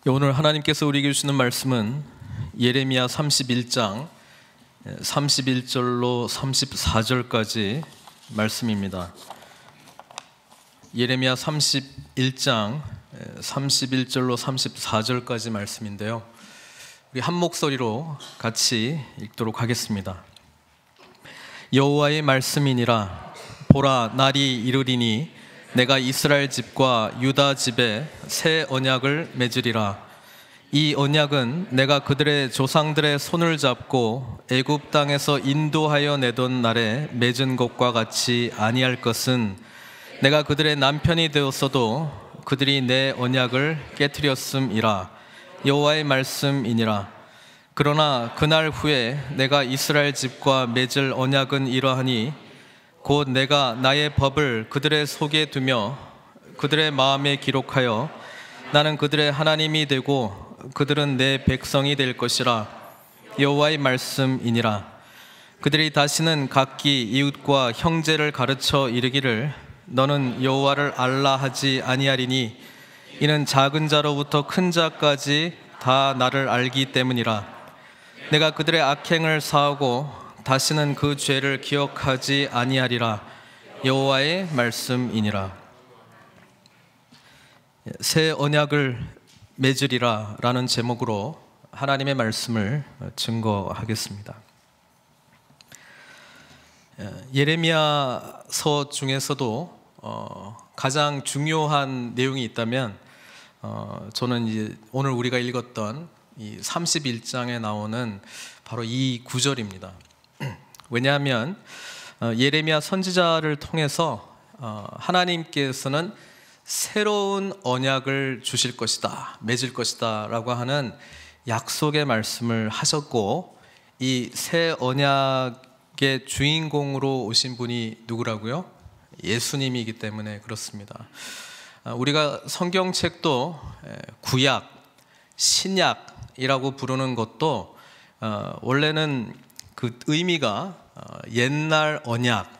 오늘 하나님께서 우리에게 주시는 말씀은 예레미야 31장 31절로 34절까지 말씀입니다. 예레미야 31장 31절로 34절까지 말씀인데요, 우리 한 목소리로 같이 읽도록 하겠습니다. 여호와의 말씀이니라. 보라, 날이 이르리니 내가 이스라엘 집과 유다 집에 새 언약을 맺으리라. 이 언약은 내가 그들의 조상들의 손을 잡고 애굽 땅에서 인도하여 내던 날에 맺은 것과 같이 아니할 것은, 내가 그들의 남편이 되었어도 그들이 내 언약을 깨뜨렸음이라. 여호와의 말씀이니라. 그러나 그날 후에 내가 이스라엘 집과 맺을 언약은 이러하니, 곧 내가 나의 법을 그들의 속에 두며 그들의 마음에 기록하여 나는 그들의 하나님이 되고 그들은 내 백성이 될 것이라. 여호와의 말씀이니라. 그들이 다시는 각기 이웃과 형제를 가르쳐 이르기를 너는 여호와를 알라 하지 아니하리니, 이는 작은 자로부터 큰 자까지 다 나를 알기 때문이라. 내가 그들의 악행을 사하고 다시는 그 죄를 기억하지 아니하리라. 여호와의 말씀이니라. 새 언약을 맺으리라 라는 제목으로 하나님의 말씀을 증거하겠습니다. 예레미야서 중에서도 가장 중요한 내용이 있다면 저는 이제 오늘 우리가 읽었던 이 31장에 나오는 바로 이 구절입니다. 왜냐하면 예레미야 선지자를 통해서 하나님께서는 새로운 언약을 주실 것이다, 맺을 것이다 라고 하는 약속의 말씀을 하셨고, 이 새 언약의 주인공으로 오신 분이 누구라고요? 예수님이기 때문에 그렇습니다. 우리가 성경책도 구약, 신약이라고 부르는 것도 원래는 그 의미가 옛날 언약,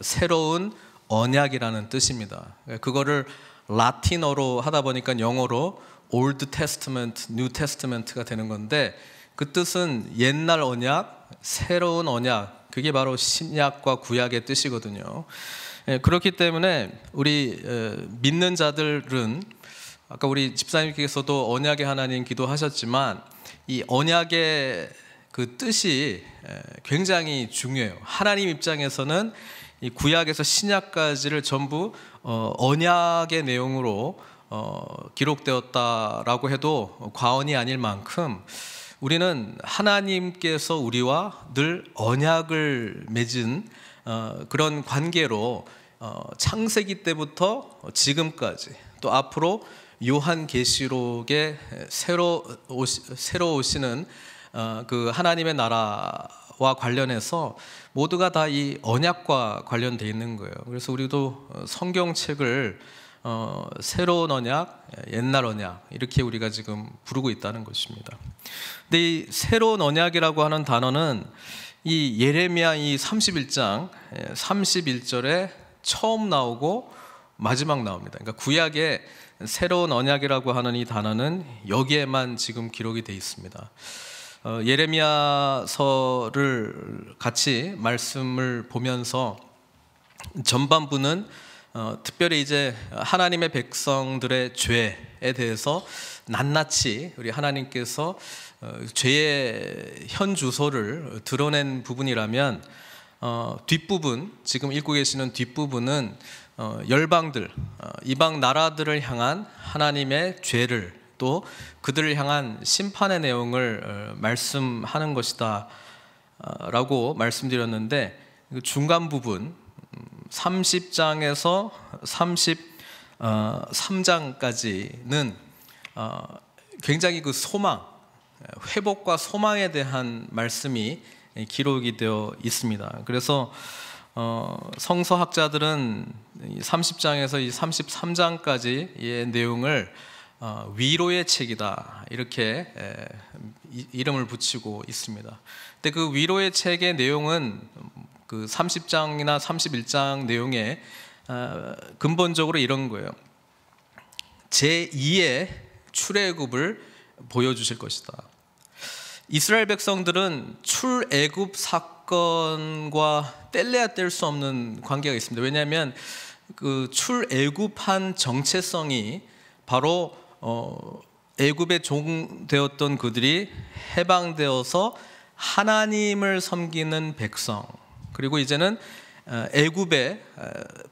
새로운 언약이라는 뜻입니다. 그거를 라틴어로 하다 보니까 영어로 Old Testament, New Testament가 되는 건데, 그 뜻은 옛날 언약, 새로운 언약, 그게 바로 신약과 구약의 뜻이거든요. 그렇기 때문에 우리 믿는 자들은, 아까 우리 집사님께서도 언약의 하나님 기도하셨지만, 이 언약의 그 뜻이 굉장히 중요해요. 하나님 입장에서는 이 구약에서 신약까지를 전부 언약의 내용으로 기록되었다라고 해도 과언이 아닐 만큼, 우리는 하나님께서 우리와 늘 언약을 맺은 그런 관계로 창세기 때부터 지금까지, 또 앞으로 요한계시록에 새로 오시는 그 하나님의 나라와 관련해서 모두가 다 이 언약과 관련되어 있는 거예요. 그래서 우리도 성경책을 새로운 언약, 옛날 언약, 이렇게 우리가 지금 부르고 있다는 것입니다. 근데 이 새로운 언약이라고 하는 단어는 이 예레미야 이 31장 31절에 처음 나오고 마지막 나옵니다. 그러니까 구약에 새로운 언약이라고 하는 이 단어는 여기에만 지금 기록이 되어 있습니다. 예레미야서를 같이 말씀을 보면서 전반부는 특별히 이제 하나님의 백성들의 죄에 대해서 낱낱이 우리 하나님께서 죄의 현 주소를 드러낸 부분이라면, 뒷부분, 지금 읽고 계시는 뒷부분은 열방들, 이방 나라들을 향한 하나님의 죄를, 또 그들을 향한 심판의 내용을 말씀하는 것이다 라고 말씀드렸는데, 중간 부분 30장에서 33장까지는 굉장히 그 소망, 회복과 소망에 대한 말씀이 기록이 되어 있습니다. 그래서 성서학자들은 30장에서 이 33장까지의 내용을 위로의 책이다, 이렇게 이름을 붙이고 있습니다. 근데 그 위로의 책의 내용은 그 30장이나 31장 내용에 근본적으로 이런 거예요. 제2의 출애굽을 보여주실 것이다. 이스라엘 백성들은 출애굽 사건과 뗄래야 뗄 수 없는 관계가 있습니다. 왜냐하면 그 출애굽한 정체성이 바로 애굽의 종 되었던 그들이 해방되어서 하나님을 섬기는 백성, 그리고 이제는 애굽의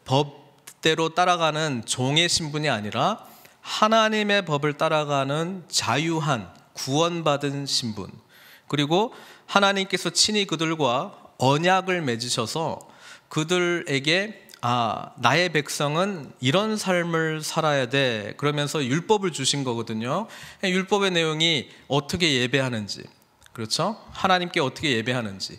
법대로 따라가는 종의 신분이 아니라 하나님의 법을 따라가는 자유한 구원받은 신분, 그리고 하나님께서 친히 그들과 언약을 맺으셔서 그들에게 나의 백성은 이런 삶을 살아야 돼, 그러면서 율법을 주신 거거든요. 율법의 내용이 어떻게 예배하는지, 그렇죠? 하나님께 어떻게 예배하는지,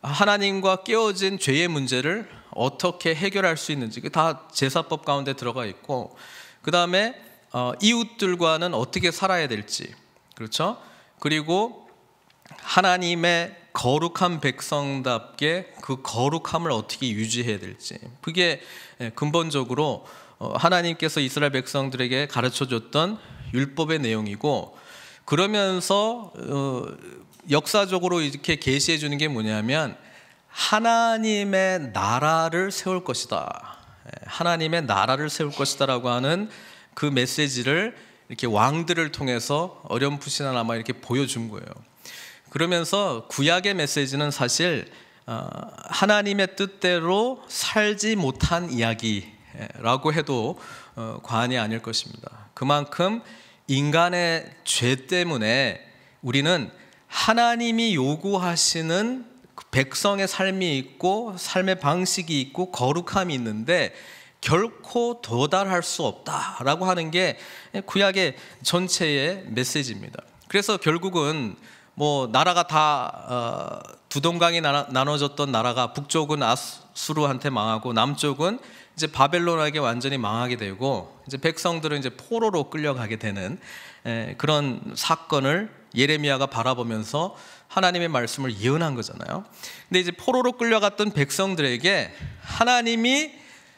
하나님과 깨어진 죄의 문제를 어떻게 해결할 수 있는지, 다 제사법 가운데 들어가 있고, 그 다음에 이웃들과는 어떻게 살아야 될지, 그렇죠? 그리고 하나님의 거룩한 백성답게 그 거룩함을 어떻게 유지해야 될지, 그게 근본적으로 하나님께서 이스라엘 백성들에게 가르쳐줬던 율법의 내용이고, 그러면서 역사적으로 이렇게 계시해 주는 게 뭐냐면 하나님의 나라를 세울 것이다, 하나님의 나라를 세울 것이다 라고 하는 그 메시지를 이렇게 왕들을 통해서 어렴풋이나마 이렇게 보여준 거예요. 그러면서 구약의 메시지는 사실 하나님의 뜻대로 살지 못한 이야기라고 해도 과언이 아닐 것입니다. 그만큼 인간의 죄 때문에 우리는 하나님이 요구하시는 백성의 삶이 있고 삶의 방식이 있고 거룩함이 있는데 결코 도달할 수 없다라고 하는 게 구약의 전체의 메시지입니다. 그래서 결국은 나라가 다 두 동강이 나눠졌던 나라가 북쪽은 아수르한테 망하고 남쪽은 이제 바벨론에게 완전히 망하게 되고, 이제 백성들은 이제 포로로 끌려가게 되는 그런 사건을 예레미야가 바라보면서 하나님의 말씀을 예언한 거잖아요. 근데 이제 포로로 끌려갔던 백성들에게 하나님이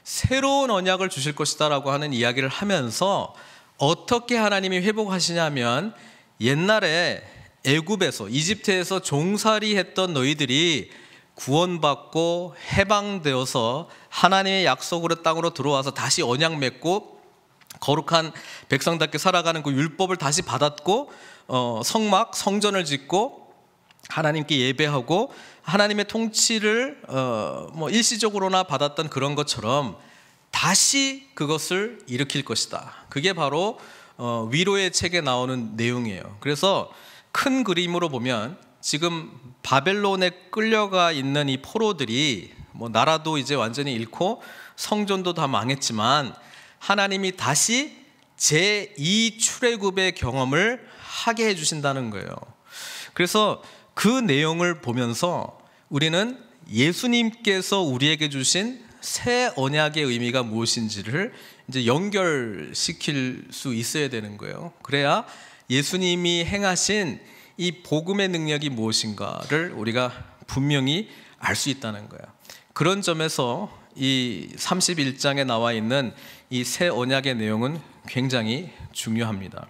새로운 언약을 주실 것이다라고 하는 이야기를 하면서 어떻게 하나님이 회복하시냐면, 옛날에 애굽에서 이집트에서 종살이 했던 너희들이 구원받고 해방되어서 하나님의 약속으로 땅으로 들어와서 다시 언약 맺고 거룩한 백성답게 살아가는 그 율법을 다시 받았고, 성막 성전을 짓고 하나님께 예배하고 하나님의 통치를 일시적으로나 받았던 그런 것처럼 다시 그것을 일으킬 것이다. 그게 바로 위로의 책에 나오는 내용이에요. 그래서 큰 그림으로 보면 지금 바벨론에 끌려가 있는 이 포로들이 나라도 이제 완전히 잃고 성전도 다 망했지만 하나님이 다시 제2 출애굽의 경험을 하게 해주신다는 거예요. 그래서 그 내용을 보면서 우리는 예수님께서 우리에게 주신 새 언약의 의미가 무엇인지를 이제 연결시킬 수 있어야 되는 거예요. 그래야 예수님이 행하신 이 복음의 능력이 무엇인가를 우리가 분명히 알 수 있다는 거예요. 그런 점에서 이 31장에 나와 있는 이 새 언약의 내용은 굉장히 중요합니다.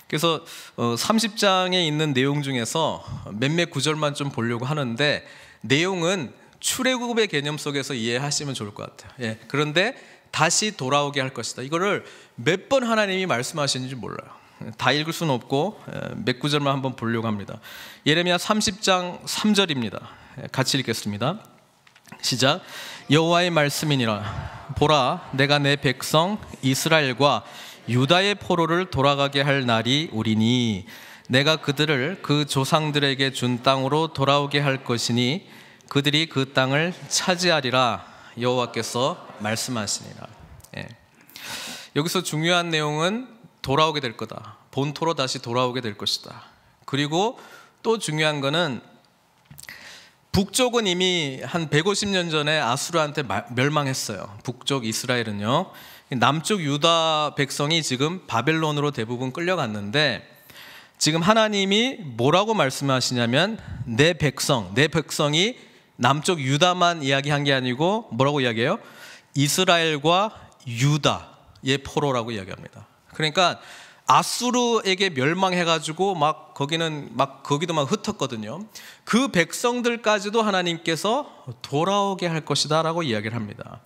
그래서 30장에 있는 내용 중에서 몇몇 구절만 좀 보려고 하는데, 내용은 출애굽의 개념 속에서 이해하시면 좋을 것 같아요. 그런데 다시 돌아오게 할 것이다. 이거를 몇 번 하나님이 말씀하시는지 몰라요. 다 읽을 수는 없고 몇 구절만 한번 보려고 합니다. 예레미야 30장 3절입니다. 같이 읽겠습니다. 시작. 여호와의 말씀이니라. 보라, 내가 내 백성 이스라엘과 유다의 포로를 돌아가게 할 날이 오리니 내가 그들을 그 조상들에게 준 땅으로 돌아오게 할 것이니 그들이 그 땅을 차지하리라. 여호와께서 말씀하시니라. 여기서 중요한 내용은 돌아오게 될 거다. 본토로 다시 돌아오게 될 것이다. 그리고 또 중요한 거는 북쪽은 이미 한 150년 전에 아수르한테 멸망했어요. 북쪽 이스라엘은요. 남쪽 유다 백성이 지금 바벨론으로 대부분 끌려갔는데, 지금 하나님이 뭐라고 말씀하시냐면 내 백성이 남쪽 유다만 이야기한 게 아니고 뭐라고 이야기해요? 이스라엘과 유다의 포로라고 이야기합니다. 그러니까 아수르에게 멸망해가지고 거기도 막 흩었거든요. 그 백성들까지도 하나님께서 돌아오게 할 것이다라고 이야기를 합니다.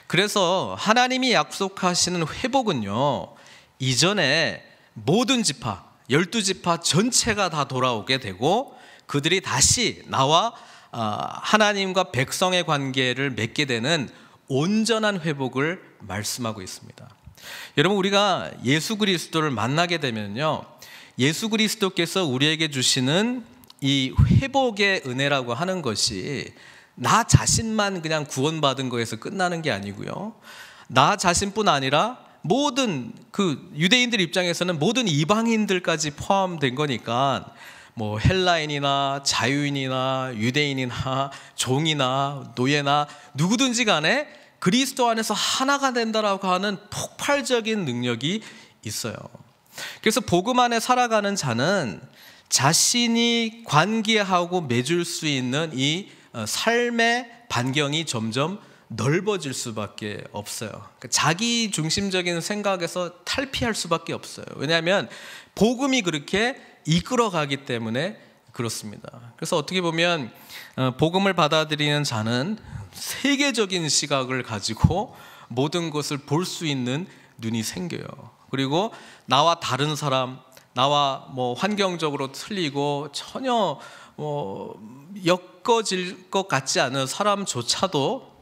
그래서 하나님이 약속하시는 회복은요, 이전에 모든 지파 12지파 전체가 다 돌아오게 되고 그들이 다시 나와 하나님과 백성의 관계를 맺게 되는 온전한 회복을 말씀하고 있습니다. 여러분, 우리가 예수 그리스도를 만나게 되면요, 예수 그리스도께서 우리에게 주시는 이 회복의 은혜라고 하는 것이 나 자신만 그냥 구원받은 거에서 끝나는 게 아니고요, 나 자신뿐 아니라 모든 그 유대인들 입장에서는 모든 이방인들까지 포함된 거니까 뭐 헬라인이나 자유인이나 유대인이나 종이나 노예나 누구든지 간에 그리스도 안에서 하나가 된다라고 하는 폭발적인 능력이 있어요. 그래서 복음 안에 살아가는 자는 자신이 관계하고 맺을 수 있는 이 삶의 반경이 점점 넓어질 수밖에 없어요. 그러니까 자기 중심적인 생각에서 탈피할 수밖에 없어요. 왜냐하면 복음이 그렇게 이끌어가기 때문에 그렇습니다. 그래서 어떻게 보면 복음을 받아들이는 자는 세계적인 시각을 가지고 모든 것을 볼 수 있는 눈이 생겨요. 그리고 나와 다른 사람, 나와 뭐 환경적으로 틀리고 전혀 엮어질 것 같지 않은 사람조차도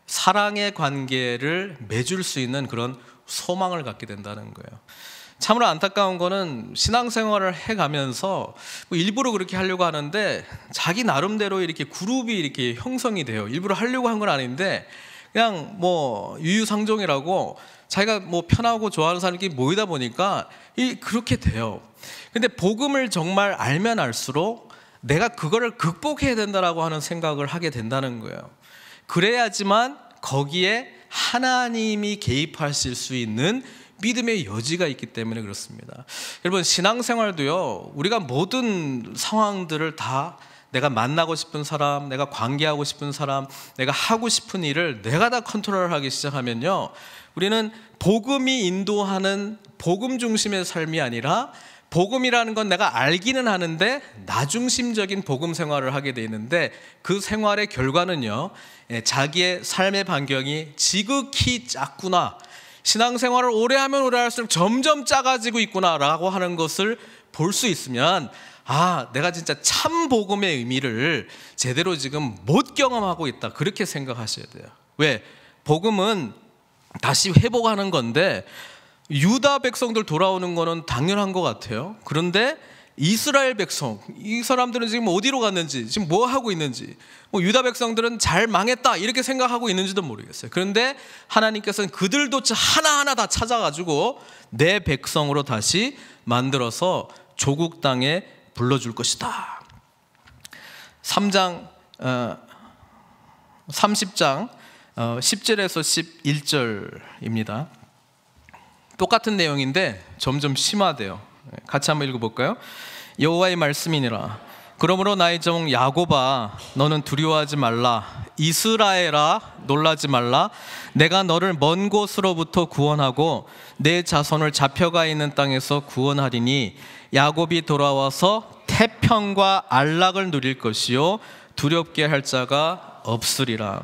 사랑의 관계를 맺을 수 있는 그런 소망을 갖게 된다는 거예요. 참으로 안타까운 거는 신앙생활을 해가면서 일부러 그렇게 하려고 하는데 자기 나름대로 이렇게 그룹이 이렇게 형성이 돼요. 일부러 하려고 한 건 아닌데 그냥 뭐 유유상종이라고 자기가 뭐 편하고 좋아하는 사람끼리 모이다 보니까 그렇게 돼요. 근데 복음을 정말 알면 알수록 내가 그거를 극복해야 된다라고 하는 생각을 하게 된다는 거예요. 그래야지만 거기에 하나님이 개입하실 수 있는 믿음의 여지가 있기 때문에 그렇습니다. 여러분, 신앙생활도요, 우리가 모든 상황들을 다 내가 만나고 싶은 사람, 내가 관계하고 싶은 사람, 내가 하고 싶은 일을 내가 다 컨트롤하기 시작하면요, 우리는 복음이 인도하는 복음 중심의 삶이 아니라 복음이라는 건 내가 알기는 하는데 나 중심적인 복음 생활을 하게 돼 있는데 그 생활의 결과는요, 자기의 삶의 반경이 지극히 작구나, 신앙생활을 오래 하면 오래 할수록 점점 작아지고 있구나라고 하는 것을 볼 수 있으면 내가 진짜 참 복음의 의미를 제대로 지금 못 경험하고 있다, 그렇게 생각하셔야 돼요. 왜? 복음은 다시 회복하는 건데 유다 백성들 돌아오는 거는 당연한 것 같아요. 그런데 이스라엘 백성, 이 사람들은 지금 어디로 갔는지, 지금 뭐 하고 있는지, 유다 백성들은 잘 망했다 이렇게 생각하고 있는지도 모르겠어요. 그런데 하나님께서는 그들도 하나하나 다 찾아가지고 내 백성으로 다시 만들어서 조국 땅에 불러줄 것이다. 30장 10절에서 11절입니다. 똑같은 내용인데 점점 심화돼요. 같이 한번 읽어볼까요? 여호와의 말씀이니라. 그러므로 나의 종 야곱아, 너는 두려워하지 말라. 이스라엘아, 놀라지 말라. 내가 너를 먼 곳으로부터 구원하고 내 자손을 잡혀가 있는 땅에서 구원하리니 야곱이 돌아와서 태평과 안락을 누릴 것이요 두렵게 할 자가 없으리라.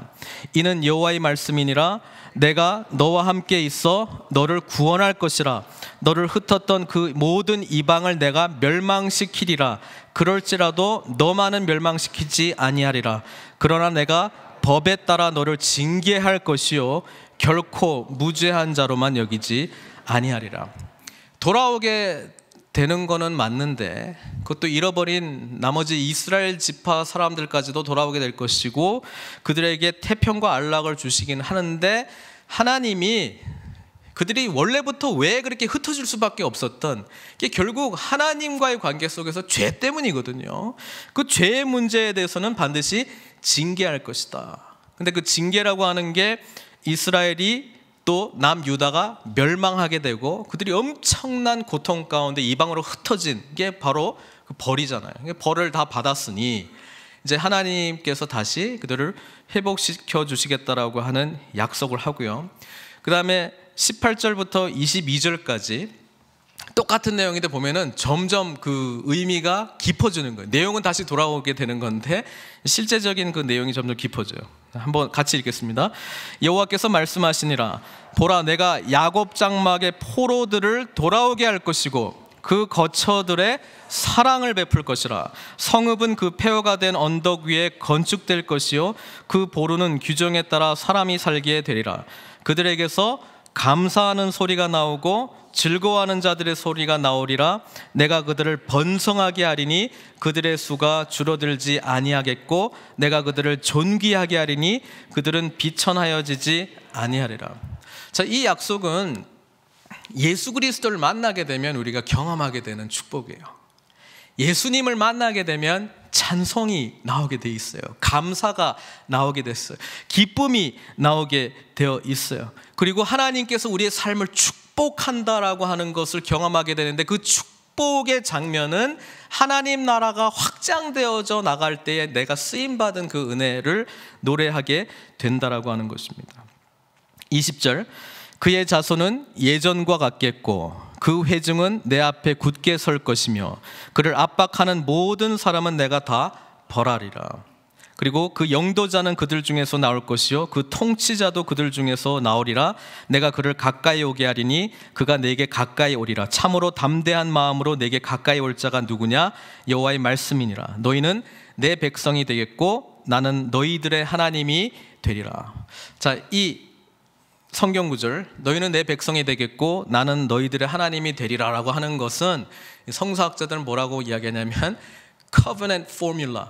이는 여호와의 말씀이니라. 내가 너와 함께 있어 너를 구원할 것이라. 너를 흩었던 그 모든 이방을 내가 멸망시키리라. 그럴지라도 너만은 멸망시키지 아니하리라. 그러나 내가 법에 따라 너를 징계할 것이요 결코 무죄한 자로만 여기지 아니하리라. 돌아오게 되는 거는 맞는데 그것도 잃어버린 나머지 이스라엘 지파 사람들까지도 돌아오게 될 것이고 그들에게 태평과 안락을 주시긴 하는데, 하나님이 그들이 원래부터 왜 그렇게 흩어질 수밖에 없었던 게 결국 하나님과의 관계 속에서 죄 때문이거든요. 그 죄의 문제에 대해서는 반드시 징계할 것이다. 근데 그 징계라고 하는 게 이스라엘이 또 남유다가 멸망하게 되고 그들이 엄청난 고통 가운데 이방으로 흩어진 게 바로 그 벌이잖아요. 벌을 다 받았으니 이제 하나님께서 다시 그들을 회복시켜 주시겠다라고 하는 약속을 하고요. 그 다음에 18절부터 22절까지 똑같은 내용인데 보면은 점점 그 의미가 깊어지는 거예요. 내용은 다시 돌아오게 되는 건데 실제적인 그 내용이 점점 깊어져요. 한번 같이 읽겠습니다. 여호와께서 말씀하시니라. 보라, 내가 야곱 장막의 포로들을 돌아오게 할 것이고 그 거처들의 사랑을 베풀 것이라. 성읍은 그 폐허가 된 언덕 위에 건축될 것이요 그 보루는 규정에 따라 사람이 살게 되리라. 그들에게서 감사하는 소리가 나오고 즐거워하는 자들의 소리가 나오리라. 내가 그들을 번성하게 하리니 그들의 수가 줄어들지 아니하겠고 내가 그들을 존귀하게 하리니 그들은 비천하여지지 아니하리라. 자, 이 약속은 예수 그리스도를 만나게 되면 우리가 경험하게 되는 축복이에요. 예수님을 만나게 되면 찬송이 나오게 돼 있어요. 감사가 나오게 됐어요. 기쁨이 나오게 되어 있어요. 그리고 하나님께서 우리의 삶을 축복한다라고 하는 것을 경험하게 되는데 그 축복의 장면은 하나님 나라가 확장되어져 나갈 때에 내가 쓰임받은 그 은혜를 노래하게 된다라고 하는 것입니다. 20절, 그의 자손은 예전과 같겠고 그 회중은 내 앞에 굳게 설 것이며 그를 압박하는 모든 사람은 내가 다 벌하리라. 그리고 그 영도자는 그들 중에서 나올 것이요 그 통치자도 그들 중에서 나오리라. 내가 그를 가까이 오게 하리니 그가 내게 가까이 오리라. 참으로 담대한 마음으로 내게 가까이 올 자가 누구냐? 여호와의 말씀이니라. 너희는 내 백성이 되겠고 나는 너희들의 하나님이 되리라. 자, 이 성경 구절, 너희는 내 백성이 되겠고 나는 너희들의 하나님이 되리라 라고 하는 것은 성서학자들은 뭐라고 이야기하냐면 covenant formula,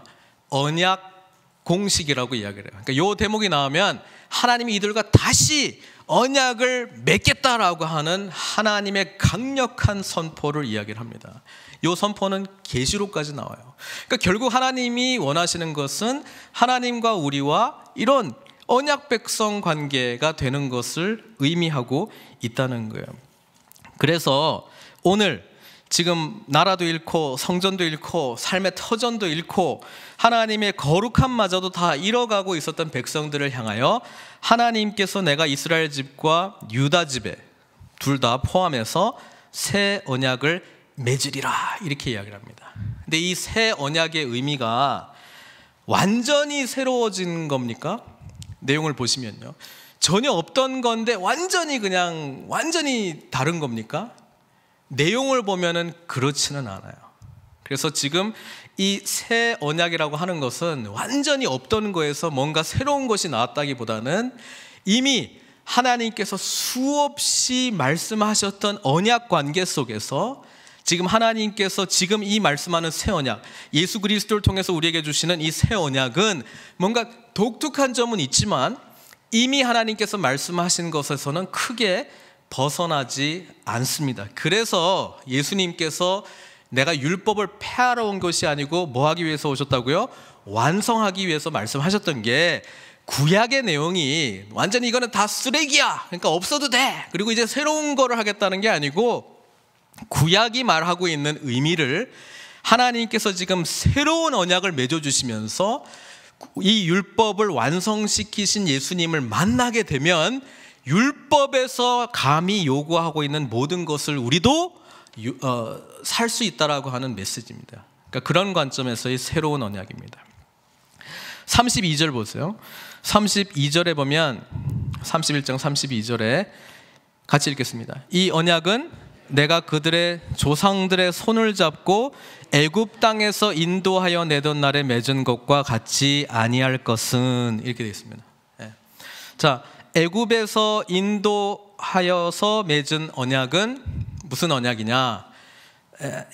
언약 공식이라고 이야기를 해요. 그러니까 이 대목이 나오면 하나님이 이들과 다시 언약을 맺겠다라고 하는 하나님의 강력한 선포를 이야기를 합니다. 이 선포는 계시록까지 나와요. 그러니까 결국 하나님이 원하시는 것은 하나님과 우리와 이런 언약 백성 관계가 되는 것을 의미하고 있다는 거예요. 그래서 오늘 지금 나라도 잃고 성전도 잃고 삶의 터전도 잃고 하나님의 거룩함마저도 다 잃어가고 있었던 백성들을 향하여 하나님께서 내가 이스라엘 집과 유다 집에 둘 다 포함해서 새 언약을 맺으리라 이렇게 이야기를 합니다. 근데 이 새 언약의 의미가 완전히 새로워진 겁니까? 내용을 보시면요, 전혀 없던 건데 완전히 다른 겁니까? 내용을 보면은 그렇지는 않아요. 그래서 지금 이 새 언약이라고 하는 것은 완전히 없던 거에서 뭔가 새로운 것이 나왔다기보다는 이미 하나님께서 수없이 말씀하셨던 언약 관계 속에서 지금 하나님께서 지금 이 말씀하는 새 언약, 예수 그리스도를 통해서 우리에게 주시는 이 새 언약은 뭔가 독특한 점은 있지만 이미 하나님께서 말씀하신 것에서는 크게 벗어나지 않습니다. 그래서 예수님께서 내가 율법을 폐하러 온 것이 아니고 뭐 하기 위해서 오셨다고요? 완성하기 위해서 말씀하셨던 게 구약의 내용이 완전히 이거는 다 쓰레기야, 그러니까 없어도 돼, 그리고 이제 새로운 거를 하겠다는 게 아니고 구약이 말하고 있는 의미를 하나님께서 지금 새로운 언약을 맺어주시면서 이 율법을 완성시키신 예수님을 만나게 되면 율법에서 감히 요구하고 있는 모든 것을 우리도 살 수 있다라고 하는 메시지입니다. 그러니까 그런 관점에서의 새로운 언약입니다. 32절 보세요. 32절에 보면 31장 32절에 같이 읽겠습니다. 이 언약은 내가 그들의 조상들의 손을 잡고 애굽 땅에서 인도하여 내던 날에 맺은 것과 같이 아니할 것은, 이렇게 되어 있습니다. 자, 애굽에서 인도하여서 맺은 언약은 무슨 언약이냐?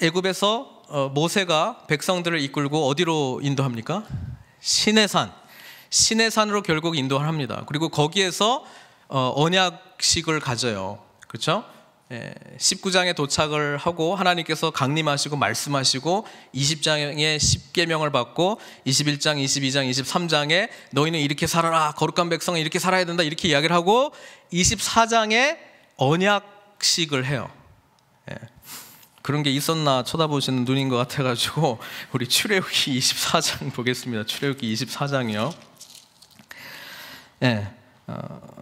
애굽에서 모세가 백성들을 이끌고 어디로 인도합니까? 시내산으로 결국 인도를 합니다. 그리고 거기에서 언약식을 가져요. 그렇죠? 19장에 도착을 하고 하나님께서 강림하시고 말씀하시고 20장에 10계명을 받고 21장, 22장, 23장에 너희는 이렇게 살아라, 거룩한 백성은 이렇게 살아야 된다, 이렇게 이야기를 하고 24장에 언약식을 해요. 그런 게 있었나 쳐다보시는 눈인 것 같아가지고 우리 출애굽기 24장 보겠습니다. 출애굽기 24장이요.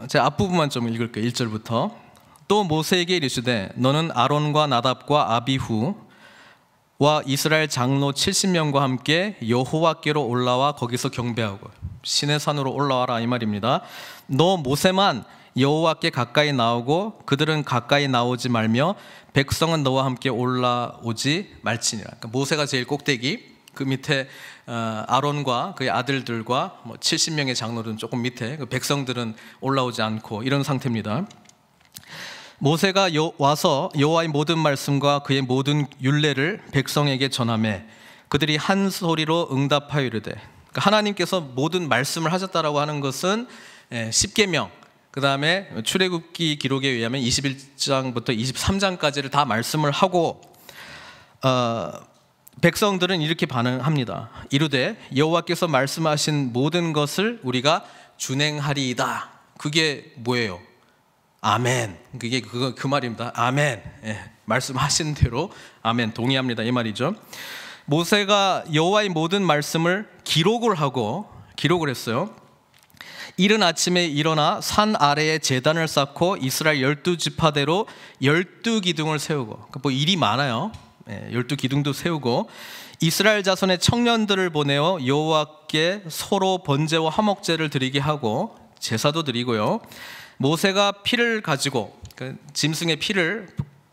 제 앞부분만 좀 읽을게요. 1절부터. 또 모세에게 이르시되 너는 아론과 나답과 아비후와 이스라엘 장로 70명과 함께 여호와께로 올라와 거기서 경배하고, 시내 산으로 올라와라 이 말입니다. 너 모세만 여호와께 가까이 나오고 그들은 가까이 나오지 말며 백성은 너와 함께 올라오지 말지니라. 그러니까 모세가 제일 꼭대기, 그 밑에 아론과 그의 아들들과 70명의 장로들은 조금 밑에, 그 백성들은 올라오지 않고 이런 상태입니다. 모세가 와서 여호와의 모든 말씀과 그의 모든 율례를 백성에게 전하매 그들이 한 소리로 응답하여 이르되, 그러니까 하나님께서 모든 말씀을 하셨다라고 하는 것은 10계명, 그 다음에 출애굽기 기록에 의하면 21장부터 23장까지를 다 말씀을 하고, 백성들은 이렇게 반응합니다. 이르되 여호와께서 말씀하신 모든 것을 우리가 준행하리이다. 그게 뭐예요? 아멘. 그게 그 말입니다. 아멘. 말씀하신 대로 아멘, 동의합니다 이 말이죠. 모세가 여호와의 모든 말씀을 기록을 했어요. 이른 아침에 일어나 산 아래에 제단을 쌓고 이스라엘 12지파대로 12기둥을 세우고, 뭐 일이 많아요. 12기둥도 세우고 이스라엘 자손의 청년들을 보내어 여호와께 서로 번제와 화목제를 드리게 하고 제사도 드리고요. 모세가 피를 가지고, 짐승의 피를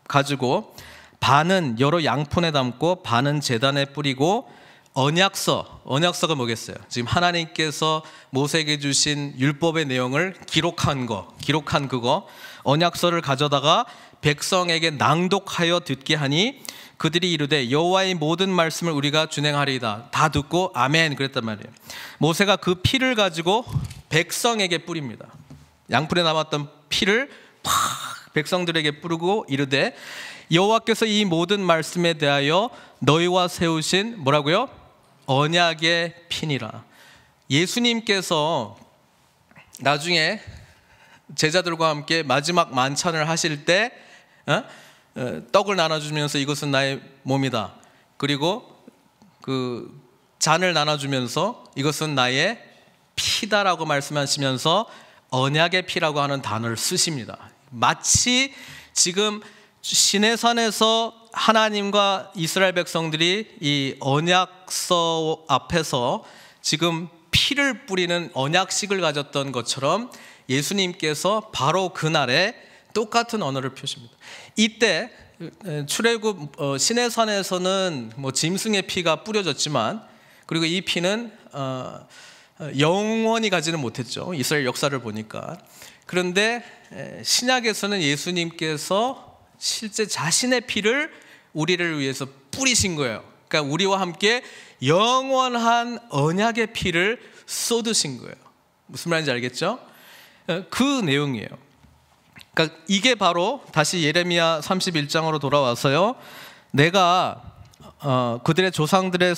가지고 반은 여러 양푼에 담고 반은 제단에 뿌리고 언약서가 뭐겠어요? 지금 하나님께서 모세에게 주신 율법의 내용을 기록한 그거 언약서를 가져다가 백성에게 낭독하여 듣게 하니 그들이 이르되 여호와의 모든 말씀을 우리가 준행하리이다. 다 듣고 아멘 그랬단 말이에요. 모세가 그 피를 가지고 백성에게 뿌립니다. 양푼에 남았던 피를 팍 백성들에게 뿌리고 이르되 여호와께서 이 모든 말씀에 대하여 너희와 세우신 뭐라고요? 언약의 피니라. 예수님께서 나중에 제자들과 함께 마지막 만찬을 하실 때 떡을 나눠주면서 이것은 나의 몸이다, 그리고 그 잔을 나눠주면서 이것은 나의 피다라고 말씀하시면서 언약의 피라고 하는 단어를 쓰십니다. 마치 지금 시내산에서 하나님과 이스라엘 백성들이 이 언약서 앞에서 지금 피를 뿌리는 언약식을 가졌던 것처럼 예수님께서 바로 그날에 똑같은 언어를 표시합니다. 이때 출애굽 시내산에서는 짐승의 피가 뿌려졌지만, 그리고 이 피는 영원히 가지는 못했죠. 이스라엘 역사를 보니까. 그런데 신약에서는 예수님께서 실제 자신의 피를 우리를 위해서 뿌리신 거예요. 그러니까 우리와 함께 영원한 언약의 피를 쏟으신 거예요. 무슨 말인지 알겠죠? 그 내용이에요. 그러니까 이게 바로 다시 예레미야 31장으로 돌아와서요, 내가 그들의 조상들의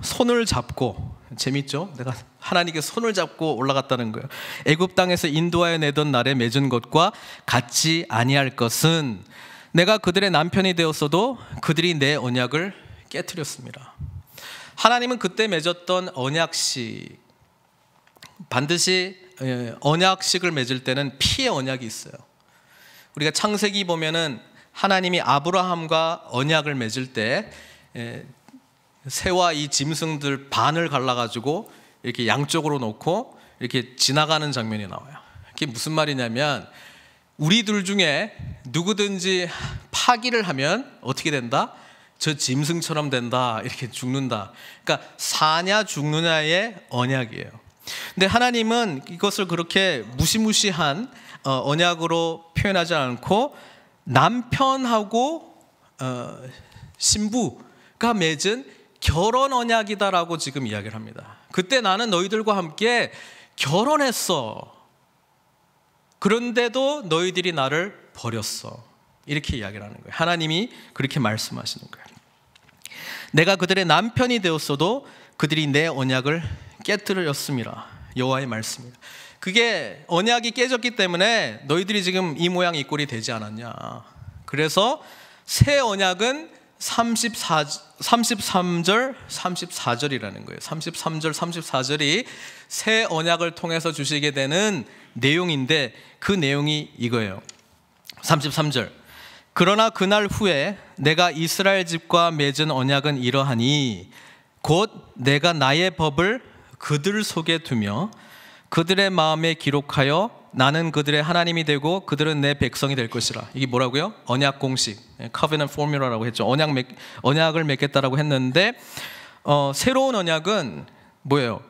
손을 잡고, 재밌죠? 내가 하나님께 손을 잡고 올라갔다는 거예요. 애굽 땅에서 인도하여 내던 날에 맺은 것과 같지 아니할 것은 내가 그들의 남편이 되었어도 그들이 내 언약을 깨트렸습니다. 하나님은 그때 맺었던 언약식, 반드시 언약식을 맺을 때는 피의 언약이 있어요. 우리가 창세기 보면은 하나님이 아브라함과 언약을 맺을 때 새와 이 짐승들 반을 갈라가지고 이렇게 양쪽으로 놓고 이렇게 지나가는 장면이 나와요. 그게 무슨 말이냐면, 우리들 중에 누구든지 파기를 하면 어떻게 된다? 저 짐승처럼 된다, 이렇게 죽는다. 그러니까 사냐 죽느냐의 언약이에요. 근데 하나님은 이것을 그렇게 무시무시한 언약으로 표현하지 않고 남편하고 신부가 맺은 결혼 언약이다라고 지금 이야기를 합니다. 그때 나는 너희들과 함께 결혼했어. 그런데도 너희들이 나를 버렸어. 이렇게 이야기를 하는 거예요. 하나님이 그렇게 말씀하시는 거예요. 내가 그들의 남편이 되었어도 그들이 내 언약을 깨뜨렸습니다. 여호와의 말씀입니다. 그게 언약이 깨졌기 때문에 너희들이 지금 이 모양 이 꼴이 되지 않았냐. 그래서 새 언약은 33절, 34절이라는 거예요. 33절, 34절이 새 언약을 통해서 주시게 되는 내용인데, 그 내용이 이거예요. 33절. 그러나 그날 후에 내가 이스라엘 집과 맺은 언약은 이러하니 곧 내가 나의 법을 그들 속에 두며 그들의 마음에 기록하여 나는 그들의 하나님이 되고 그들은 내 백성이 될 것이라. 이게 뭐라고요? 언약 공식, covenant formula라고 했죠. 언약을 맺겠다라고 했는데 새로운 언약은 뭐예요?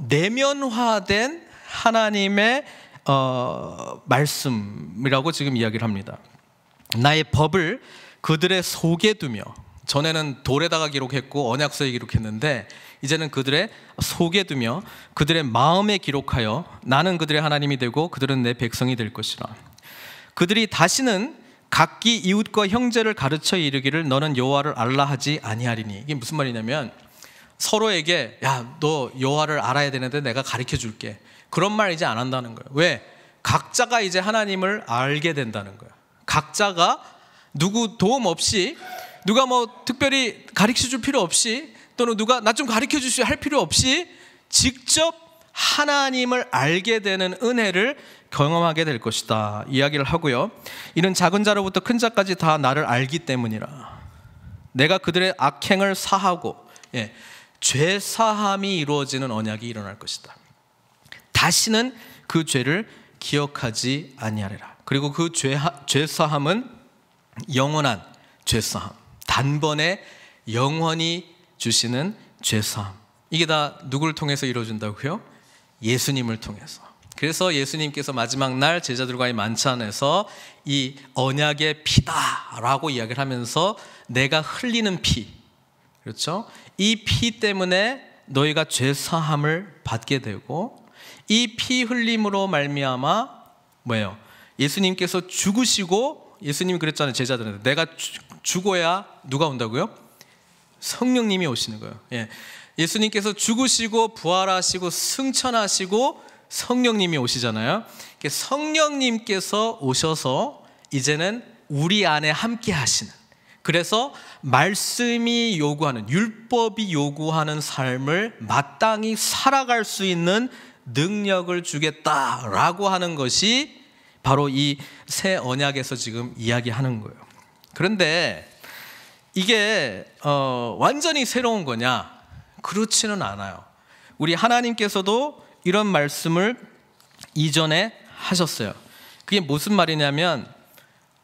내면화된 하나님의 말씀이라고 지금 이야기를 합니다. 나의 법을 그들의 속에 두며, 전에는 돌에다가 기록했고 언약서에 기록했는데 이제는 그들의 속에 두며 그들의 마음에 기록하여 나는 그들의 하나님이 되고 그들은 내 백성이 될 것이라. 그들이 다시는 각기 이웃과 형제를 가르쳐 이르기를 너는 여호와를 알라 하지 아니하리니. 이게 무슨 말이냐면 서로에게 야, 너 여호와를 알아야 되는데 내가 가르쳐 줄게, 그런 말 이제 안 한다는 거예요. 왜? 각자가 이제 하나님을 알게 된다는 거예요. 각자가 누구 도움 없이, 누가 뭐 특별히 가르쳐 줄 필요 없이, 또는 누가 나 좀 가르쳐 주시오 할 필요 없이 직접 하나님을 알게 되는 은혜를 경험하게 될 것이다 이야기를 하고요. 이는 작은 자로부터 큰 자까지 다 나를 알기 때문이라. 내가 그들의 악행을 사하고, 죄 사함이 이루어지는 언약이 일어날 것이다. 다시는 그 죄를 기억하지 아니하리라. 그리고 그 죄 사함은 영원한 죄 사함, 단번에 영원히 주시는 죄 사함. 이게 다 누구를 통해서 이루어진다고요? 예수님을 통해서. 그래서 예수님께서 마지막 날 제자들과의 만찬에서 이 언약의 피다라고 이야기를 하면서 내가 흘리는 피, 그렇죠? 이 피 때문에 너희가 죄 사함을 받게 되고, 이 피 흘림으로 말미암아 뭐예요? 예수님께서 죽으시고, 예수님이 그랬잖아요, 제자들한테. 내가 죽어야 누가 온다고요? 성령님이 오시는 거예요. 예수님께서 죽으시고 부활하시고 승천하시고 성령님이 오시잖아요. 성령님께서 오셔서 이제는 우리 안에 함께 하시는, 그래서 말씀이 요구하는, 율법이 요구하는 삶을 마땅히 살아갈 수 있는 능력을 주겠다라고 하는 것이 바로 이 새 언약에서 지금 이야기하는 거예요. 그런데 이게 완전히 새로운 거냐? 그렇지는 않아요. 우리 하나님께서도 이런 말씀을 이전에 하셨어요. 그게 무슨 말이냐면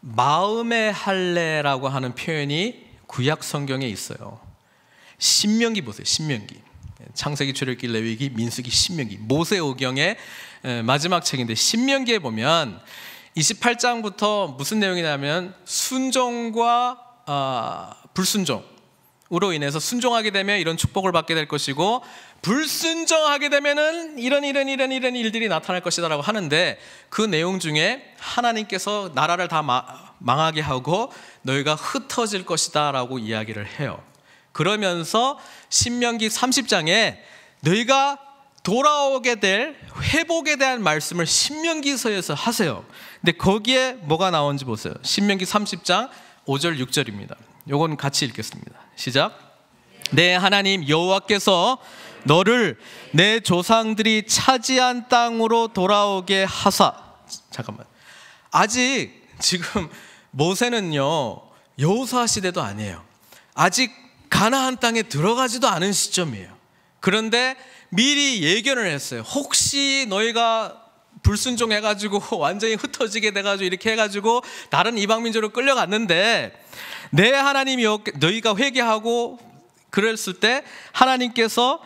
마음의 할례라고 하는 표현이 구약 성경에 있어요. 신명기 보세요. 신명기, 창세기, 출애굽기, 레위기, 민수기, 신명기, 모세오경의 마지막 책인데, 신명기에 보면 28장부터 무슨 내용이냐면 순종과 불순종으로 인해서 순종하게 되면 이런 축복을 받게 될 것이고, 불순종하게 되면은 이런 일들이 나타날 것이다라고 하는데, 그 내용 중에 하나님께서 나라를 다 망하게 하고 너희가 흩어질 것이다라고 이야기를 해요. 그러면서 신명기 30장에 너희가 돌아오게 될 회복에 대한 말씀을 신명기서에서 하세요. 근데 거기에 뭐가 나오는지 보세요. 신명기 30장 5절 6절입니다. 요건 같이 읽겠습니다. 시작. 내 하나님 여호와께서 너를 내 조상들이 차지한 땅으로 돌아오게 하사. 잠깐만, 아직 지금 모세는요 여호수아 시대도 아니에요. 아직 가나안 땅에 들어가지도 않은 시점이에요. 그런데 미리 예견을 했어요. 혹시 너희가 불순종해가지고 완전히 흩어지게 돼가지고 이렇게 해가지고 다른 이방민족으로 끌려갔는데, 내 하나님이 너희가 회개하고 그랬을 때 하나님께서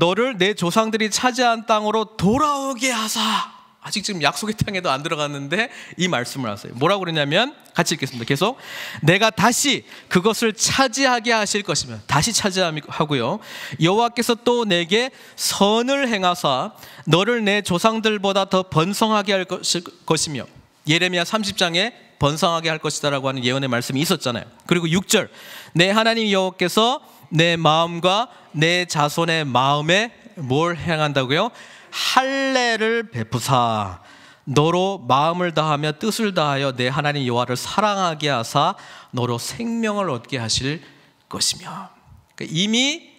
너를 내 조상들이 차지한 땅으로 돌아오게 하사. 아직 지금 약속의 땅에도 안 들어갔는데 이 말씀을 하세요. 뭐라고 그러냐면, 같이 읽겠습니다. 계속. 내가 다시 그것을 차지하게 하실 것이며, 다시 차지하고요, 여호와께서 또 내게 선을 행하사 너를 내 조상들보다 더 번성하게 할 것이며, 예레미야 30장에 번성하게 할 것이다라고 하는 예언의 말씀이 있었잖아요. 그리고 6절, 내 하나님 여호와께서 내 마음과 내 자손의 마음에 뭘 행한다고요? 할례를 베푸사 너로 마음을 다하며 뜻을 다하여 내 하나님 여호와를 사랑하게 하사 너로 생명을 얻게 하실 것이며. 그러니까 이미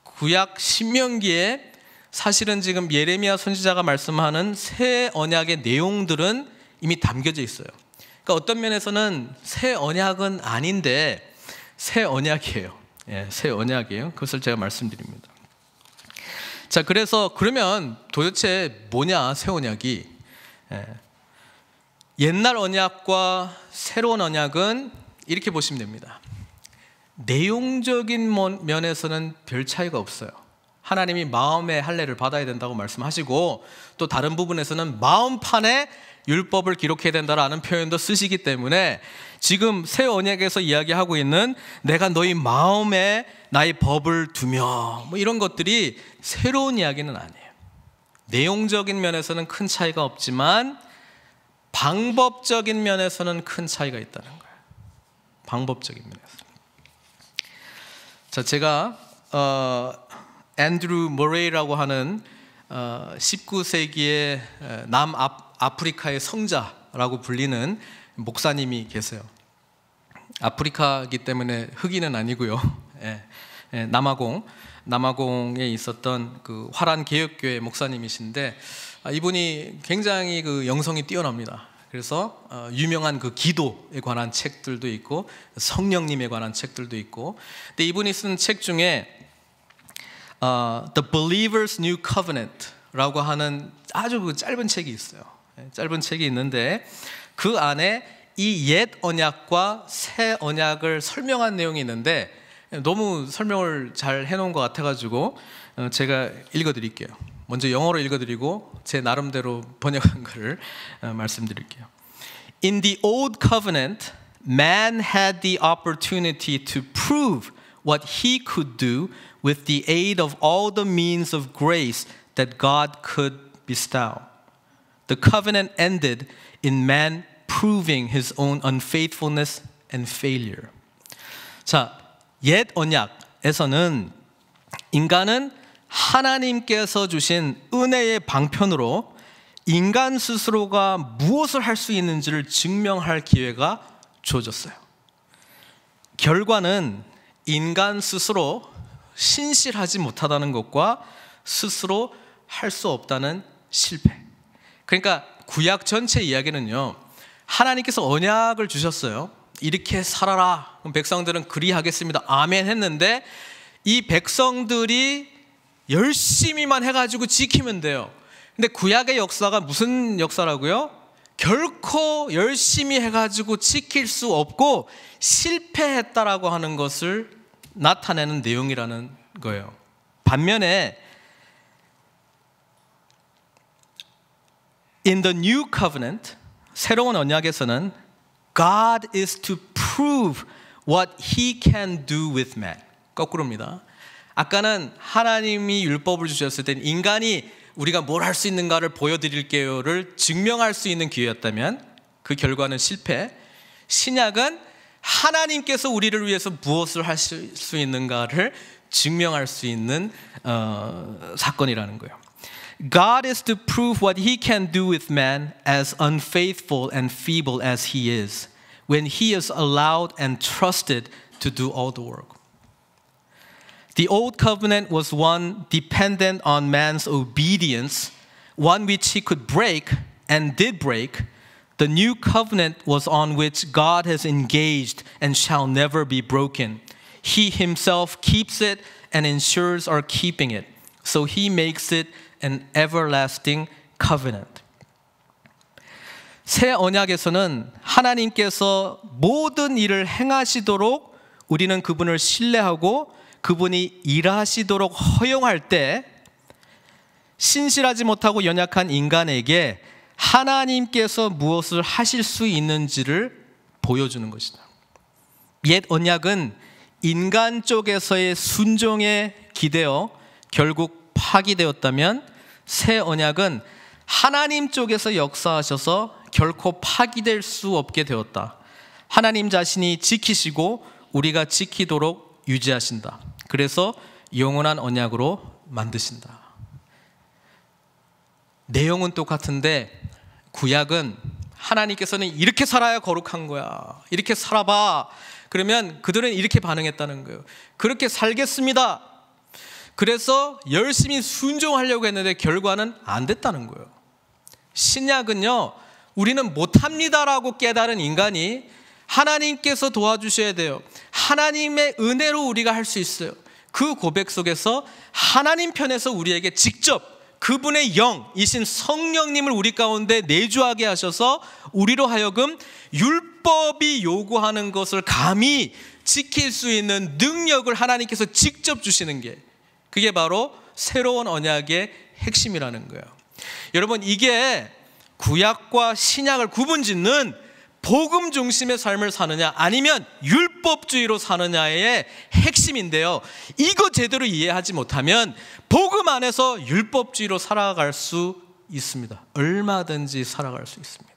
구약 신명기에 사실은 지금 예레미야 선지자가 말씀하는 새 언약의 내용들은 이미 담겨져 있어요. 그러니까 어떤 면에서는 새 언약은 아닌데 새 언약이에요. 예, 새 언약이에요. 그것을 제가 말씀드립니다. 자, 그래서 그러면 도대체 뭐냐 새 언약이? 예, 옛날 언약과 새로운 언약은 이렇게 보시면 됩니다. 내용적인 면에서는 별 차이가 없어요. 하나님이 마음의 할례를 받아야 된다고 말씀하시고 또 다른 부분에서는 마음판에 율법을 기록해야 된다라는 표현도 쓰시기 때문에 지금 새 언약에서 이야기하고 있는 내가 너희 마음에 나의 법을 두며 뭐 이런 것들이 새로운 이야기는 아니에요. 내용적인 면에서는 큰 차이가 없지만 방법적인 면에서는 큰 차이가 있다는 거예요. 방법적인 면에서. 자, 제가 앤드루 머레이라고 하는 19세기의 남아프리카의 성자라고 불리는 목사님이 계세요. 아프리카이기 때문에 흑인은 아니고요. 남아공에 있었던 그 화란 개혁교회 목사님이신데 이분이 굉장히 그 영성이 뛰어납니다. 그래서 유명한 그 기도에 관한 책들도 있고 성령님에 관한 책들도 있고, 근데 이분이 쓴 책 중에 The Believer's New Covenant라고 하는 아주 그 짧은 책이 있어요. 짧은 책이 있는데 그 안에 이 옛 언약과 새 언약을 설명한 내용이 있는데 너무 설명을 잘 해놓은 것 같아가지고 제가 읽어드릴게요. 먼저 영어로 읽어드리고 제 나름대로 번역한 것을 말씀드릴게요. In the old covenant, man had the opportunity to prove what he could do with the aid of all the means of grace that God could bestow. The covenant ended in man proving his own unfaithfulness and failure. 자, 옛 언약에서는 인간은 하나님께서 주신 은혜의 방편으로 인간 스스로가 무엇을 할 수 있는지를 증명할 기회가 주어졌어요. 결과는 인간 스스로 신실하지 못하다는 것과 스스로 할 수 없다는 실패. 그러니까 구약 전체 이야기는요, 하나님께서 언약을 주셨어요. 이렇게 살아라. 그럼 백성들은 그리하겠습니다. 아멘 했는데 이 백성들이 열심히만 해가지고 지키면 돼요. 근데 구약의 역사가 무슨 역사라고요? 결코 열심히 해가지고 지킬 수 없고 실패했다라고 하는 것을 나타내는 내용이라는 거예요. 반면에 In the new covenant, 새로운 언약에서는 God is to prove what He can do with man. 거꾸로입니다. 아까는 하나님이 율법을 주셨을 때 인간이 우리가 뭘 할 수 있는가를 보여드릴게요를 증명할 수 있는 기회였다면 그 결과는 실패. 신약은 하나님께서 우리를 위해서 무엇을 하실 수 있는가를 증명할 수 있는 사건이라는 거예요. God is to prove what He can do with man as unfaithful and feeble as he is when he is allowed and trusted to do all the work. The old covenant was one dependent on man's obedience, one which he could break and did break. The new covenant was on which God has engaged and shall never be broken. He himself keeps it and ensures our keeping it. So he makes it an everlasting covenant. 새 언약에서는 하나님께서 모든 일을 행하시도록 우리는 그분을 신뢰하고 그분이 일하시도록 허용할 때 신실하지 못하고 연약한 인간에게 하나님께서 무엇을 하실 수 있는지를 보여주는 것이다. 옛 언약은 인간 쪽에서의 순종에 기대어 결국 파기되었다면 새 언약은 하나님 쪽에서 역사하셔서 결코 파기될 수 없게 되었다. 하나님 자신이 지키시고 우리가 지키도록 유지하신다. 그래서 영원한 언약으로 만드신다. 내용은 똑같은데 구약은 하나님께서는 이렇게 살아야 거룩한 거야. 이렇게 살아봐. 그러면 그들은 이렇게 반응했다는 거예요. 그렇게 살겠습니다. 그래서 열심히 순종하려고 했는데 결과는 안 됐다는 거예요. 신약은요, 우리는 못합니다라고 깨달은 인간이 하나님께서 도와주셔야 돼요. 하나님의 은혜로 우리가 할 수 있어요. 그 고백 속에서 하나님 편에서 우리에게 직접 그분의 영이신 성령님을 우리 가운데 내주하게 하셔서 우리로 하여금 율법이 요구하는 것을 감히 지킬 수 있는 능력을 하나님께서 직접 주시는 게, 그게 바로 새로운 언약의 핵심이라는 거예요. 여러분, 이게 구약과 신약을 구분짓는 복음 중심의 삶을 사느냐 아니면 율법주의로 사느냐의 핵심인데요, 이거 제대로 이해하지 못하면 복음 안에서 율법주의로 살아갈 수 있습니다. 얼마든지 살아갈 수 있습니다.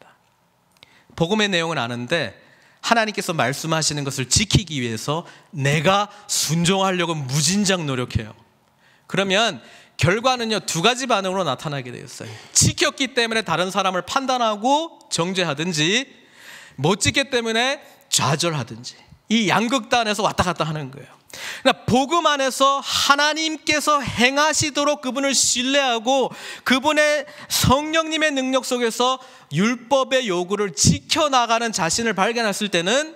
복음의 내용은 아는데 하나님께서 말씀하시는 것을 지키기 위해서 내가 순종하려고 무진장 노력해요. 그러면 결과는요, 두 가지 반응으로 나타나게 되었어요. 지켰기 때문에 다른 사람을 판단하고 정죄하든지, 못 지켰기 때문에 좌절하든지, 이 양극단에서 왔다 갔다 하는 거예요. 그러니까 복음 안에서 하나님께서 행하시도록 그분을 신뢰하고 그분의 성령님의 능력 속에서 율법의 요구를 지켜나가는 자신을 발견했을 때는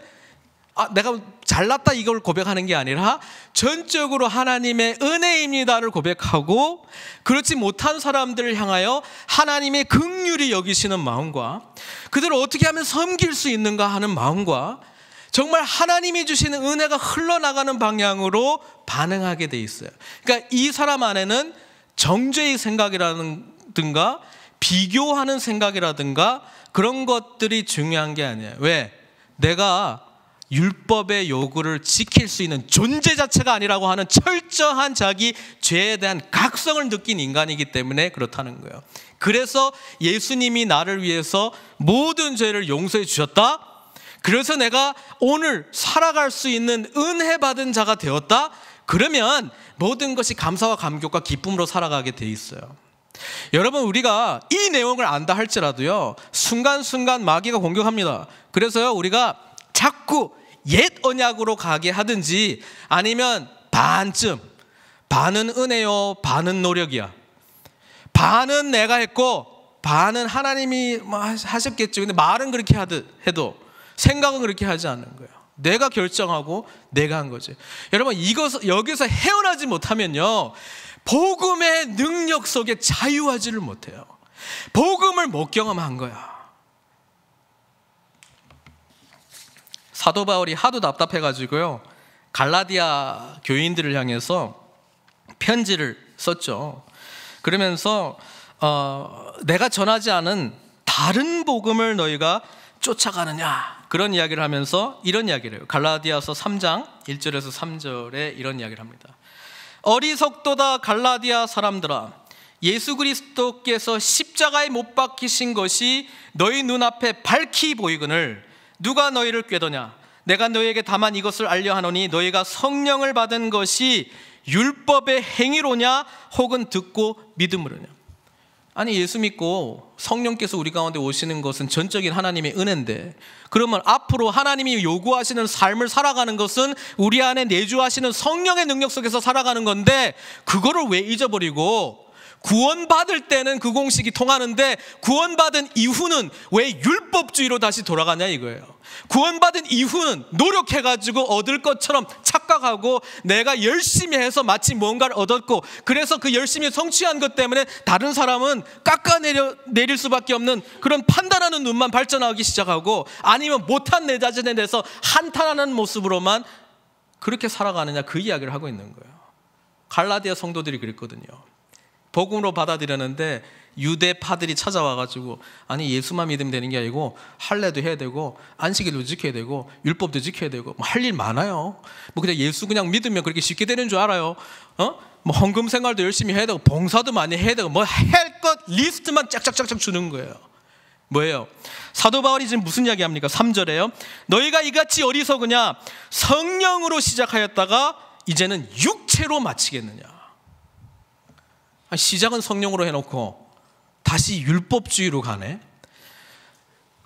내가 잘났다 이걸 고백하는 게 아니라 전적으로 하나님의 은혜입니다를 고백하고, 그렇지 못한 사람들을 향하여 하나님의 긍휼히 여기시는 마음과 그들을 어떻게 하면 섬길 수 있는가 하는 마음과 정말 하나님이 주시는 은혜가 흘러나가는 방향으로 반응하게 돼 있어요. 그러니까 이 사람 안에는 정죄의 생각이라든가 비교하는 생각이라든가 그런 것들이 중요한 게 아니에요. 왜? 내가 율법의 요구를 지킬 수 있는 존재 자체가 아니라고 하는 철저한 자기 죄에 대한 각성을 느낀 인간이기 때문에 그렇다는 거예요. 그래서 예수님이 나를 위해서 모든 죄를 용서해 주셨다, 그래서 내가 오늘 살아갈 수 있는 은혜 받은 자가 되었다, 그러면 모든 것이 감사와 감격과 기쁨으로 살아가게 돼 있어요. 여러분, 우리가 이 내용을 안다 할지라도요, 순간순간 마귀가 공격합니다. 그래서요, 우리가 자꾸 옛 언약으로 가게 하든지 아니면 반쯤, 반은 은혜요 반은 노력이야, 반은 내가 했고 반은 하나님이 하셨겠죠. 근데 말은 그렇게 해도 생각은 그렇게 하지 않는 거예요. 내가 결정하고 내가 한 거지. 여러분, 여기서 헤어나지 못하면요, 복음의 능력 속에 자유하지를 못해요. 복음을 못 경험한 거야. 사도 바울이 하도 답답해가지고요, 갈라디아 교인들을 향해서 편지를 썼죠. 그러면서 내가 전하지 않은 다른 복음을 너희가 쫓아가느냐, 그런 이야기를 하면서 이런 이야기를 해요. 갈라디아서 3장 1절에서 3절에 이런 이야기를 합니다. 어리석도다 갈라디아 사람들아, 예수 그리스도께서 십자가에 못 박히신 것이 너희 눈앞에 밝히 보이거늘 누가 너희를 꾀더냐? 내가 너희에게 다만 이것을 알려 하노니 너희가 성령을 받은 것이 율법의 행위로냐 혹은 듣고 믿음으로냐? 아니, 예수 믿고 성령께서 우리 가운데 오시는 것은 전적인 하나님의 은혜인데, 그러면 앞으로 하나님이 요구하시는 삶을 살아가는 것은 우리 안에 내주하시는 성령의 능력 속에서 살아가는 건데, 그거를 왜 잊어버리고 구원받을 때는 그 공식이 통하는데 구원받은 이후는 왜 율법주의로 다시 돌아가냐 이거예요. 구원받은 이후는 노력해가지고 얻을 것처럼 착각하고 내가 열심히 해서 마치 뭔가를 얻었고, 그래서 그 열심히 성취한 것 때문에 다른 사람은 깎아내릴 수밖에 없는 그런 판단하는 눈만 발전하기 시작하고, 아니면 못한 내 자신에 대해서 한탄하는 모습으로만 그렇게 살아가느냐, 그 이야기를 하고 있는 거예요. 갈라디아 성도들이 그랬거든요. 복음으로 받아들였는데 유대파들이 찾아와가지고, 아니 예수만 믿으면 되는 게 아니고 할례도 해야 되고 안식일도 지켜야 되고 율법도 지켜야 되고 할 일 많아요. 그냥 예수 그냥 믿으면 그렇게 쉽게 되는 줄 알아요? 헌금 생활도 열심히 해야 되고 봉사도 많이 해야 되고 할 것 리스트만 짝짝짝짝 주는 거예요. 뭐예요? 사도 바울이 지금 무슨 이야기 합니까? 3절에요. 너희가 이같이 어리석으냐? 성령으로 시작하였다가 이제는 육체로 마치겠느냐? 시작은 성령으로 해놓고 다시 율법주의로 가네.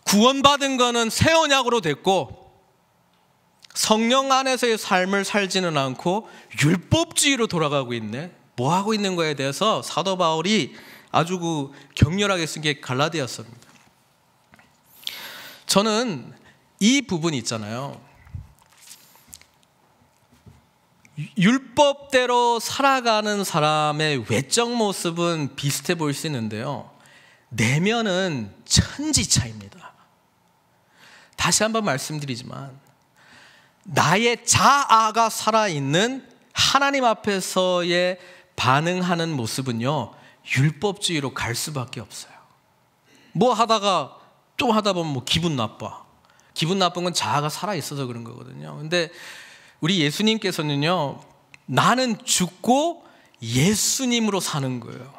구원받은 거는 새 언약으로 됐고 성령 안에서의 삶을 살지는 않고 율법주의로 돌아가고 있네. 뭐 하고 있는 거에 대해서 사도 바울이 아주 격렬하게 쓴 게 갈라디아서입니다. 저는 이 부분 있잖아요. 율법대로 살아가는 사람의 외적 모습은 비슷해 보일 수 있는데요, 내면은 천지차이입니다. 다시 한번 말씀드리지만 나의 자아가 살아있는 하나님 앞에서의 반응하는 모습은요, 율법주의로 갈 수밖에 없어요. 뭐 하다가 좀 하다 보면 뭐 기분 나빠. 기분 나쁜 건 자아가 살아있어서 그런 거거든요. 근데 우리 예수님께서는요, 나는 죽고 예수님으로 사는 거예요.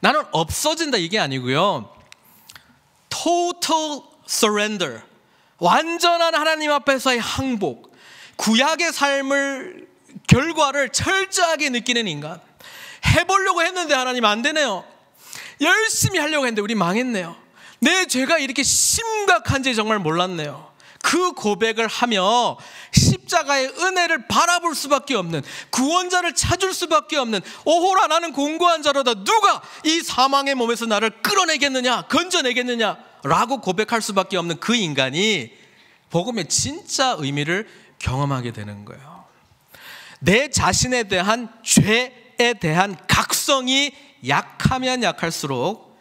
나는 없어진다 이게 아니고요, total surrender, 완전한 하나님 앞에서의 항복, 구약의 삶을 결과를 철저하게 느끼는 인간. 해보려고 했는데 하나님 안 되네요. 열심히 하려고 했는데 우리 망했네요. 내 죄가 이렇게 심각한지 정말 몰랐네요. 그 고백을 하며 십자가의 은혜를 바라볼 수밖에 없는, 구원자를 찾을 수밖에 없는, 오호라 나는 공고한 자로다, 누가 이 사망의 몸에서 나를 끌어내겠느냐, 건져내겠느냐 라고 고백할 수밖에 없는 그 인간이 복음의 진짜 의미를 경험하게 되는 거예요. 내 자신에 대한 죄에 대한 각성이 약하면 약할수록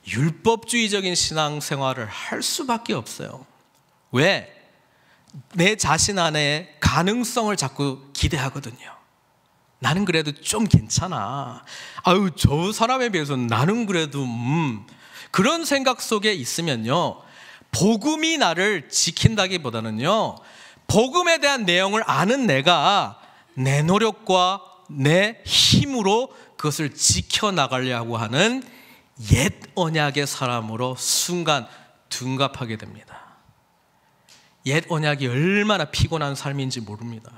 율법주의적인 신앙생활을 할 수밖에 없어요. 왜? 내 자신 안에 가능성을 자꾸 기대하거든요. 나는 그래도 좀 괜찮아. 아유, 저 사람에 비해서는 나는 그래도 그런 생각 속에 있으면요, 복음이 나를 지킨다기보다는요, 복음에 대한 내용을 아는 내가 내 노력과 내 힘으로 그것을 지켜나가려고 하는 옛 언약의 사람으로 순간 둔갑하게 됩니다. 옛 언약이 얼마나 피곤한 삶인지 모릅니다.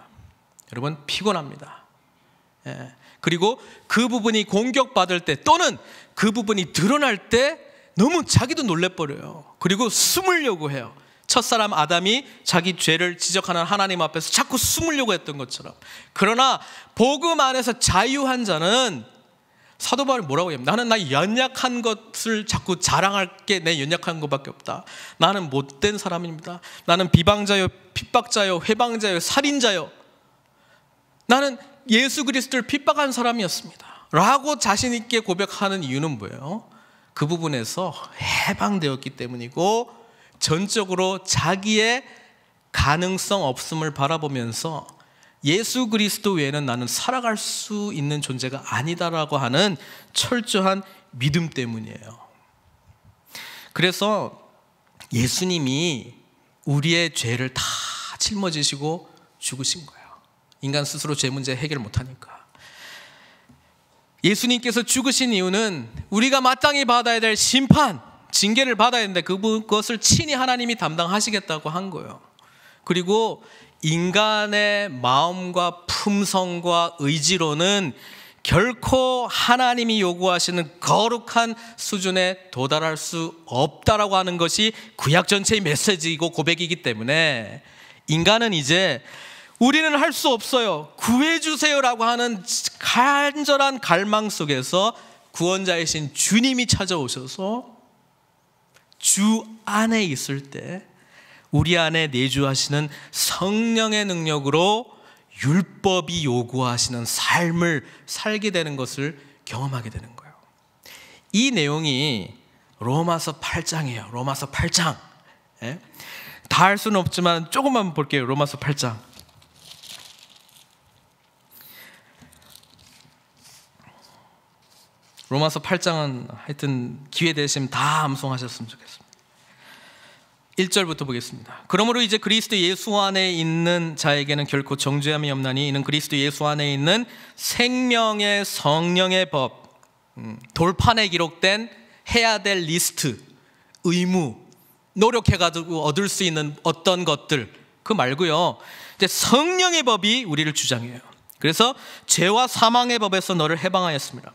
여러분, 피곤합니다. 예. 그리고 그 부분이 공격받을 때, 또는 그 부분이 드러날 때 너무 자기도 놀래버려요. 그리고 숨으려고 해요. 첫사람 아담이 자기 죄를 지적하는 하나님 앞에서 자꾸 숨으려고 했던 것처럼. 그러나 복음 안에서 자유한 자는, 사도 바울이 뭐라고 해요? 나는 나 연약한 것을 자꾸 자랑할 게 내 연약한 것밖에 없다. 나는 못된 사람입니다. 나는 비방자요, 핍박자요, 회방자요, 살인자요. 나는 예수 그리스도를 핍박한 사람이었습니다 라고 자신 있게 고백하는 이유는 뭐예요? 그 부분에서 해방되었기 때문이고, 전적으로 자기의 가능성 없음을 바라보면서 예수 그리스도 외에는 나는 살아갈 수 있는 존재가 아니다라고 하는 철저한 믿음 때문이에요. 그래서 예수님이 우리의 죄를 다 짊어지시고 죽으신 거예요. 인간 스스로 죄 문제 해결 못하니까. 예수님께서 죽으신 이유는 우리가 마땅히 받아야 될 심판, 징계를 받아야 되는데 그것을 친히 하나님이 담당하시겠다고 한 거예요. 그리고 인간의 마음과 품성과 의지로는 결코 하나님이 요구하시는 거룩한 수준에 도달할 수 없다라고 하는 것이 구약 전체의 메시지이고 고백이기 때문에, 인간은 이제 우리는 할 수 없어요, 구해주세요라고 하는 간절한 갈망 속에서 구원자이신 주님이 찾아오셔서 주 안에 있을 때 우리 안에 내주하시는 성령의 능력으로 율법이 요구하시는 삶을 살게 되는 것을 경험하게 되는 거예요. 이 내용이 로마서 8장이에요. 로마서 8장. 다 할 수는 없지만 조금만 볼게요. 로마서 8장. 로마서 8장은 하여튼 기회 되시면 다 암송하셨으면 좋겠습니다. 1절부터 보겠습니다. 그러므로 이제 그리스도 예수 안에 있는 자에게는 결코 정죄함이 없나니 이는 그리스도 예수 안에 있는 생명의 성령의 법, 돌판에 기록된 해야 될 리스트, 의무, 노력해가지고 얻을 수 있는 어떤 것들, 그 말고요, 이제 성령의 법이 우리를 주장해요. 그래서 죄와 사망의 법에서 너를 해방하였습니다.